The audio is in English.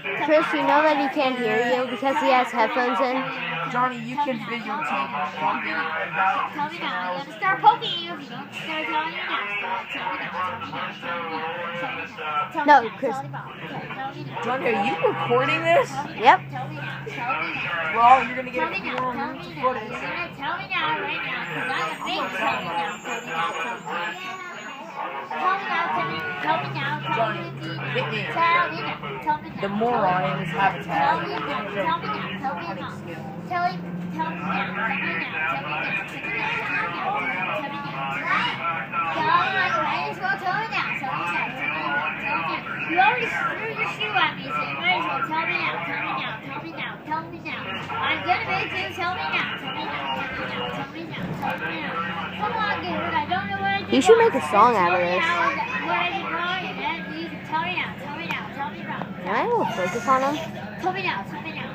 Chris, you know that he can't hear you because he has headphones in. Johnny, you can videotape me. Tell me now. I'm gonna start poking you if you don't start telling me now. Tell me now. No, Chris. Tell me now. Johnny, are you recording this? Yep. Tell me now. Tell me now. Well, you're gonna get Tell me now. 4 Tell minutes me of now. footage. You're gonna tell me now right now because I'm a big tell me now. Tell me now. Tell me now. Tell me now. Tell me now. Johnny, hit me. Tell me now. Tell me now. The moron in his habitat. Tell me now. Tell me now. Tell me now. Tell me now. Tell me now. Tell me now. Tell me now. Tell me now. Tell me now. Tell me now. God, you might as well tell me now. Tell me now. Tell me now. Tell me now. You already threw your shoe at me, so you might as well tell me now. Tell me now. Tell me now. Tell me now. I'm gonna make you tell me now. Tell me now. Tell me now. Tell me now. Come on, dude. I don't know what I did. You should make a song out of this. What I did wrong, and then you can tell me now. Tell me now. Tell me now. Am I able to focus on him? Tell me now. Tell me now.